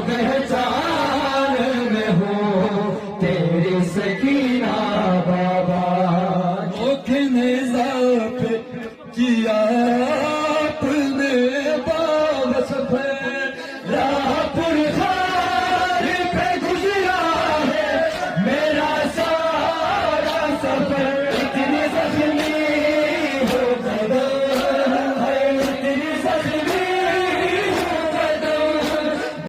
पहचान में हो तेरी सकीना बाबा। किने ज़ाप किया आपने बावस पे राहपुर खार पे गुजरा है मेरा सारा सफर। इतनी जख्मी हो गया है, इतनी जख्मी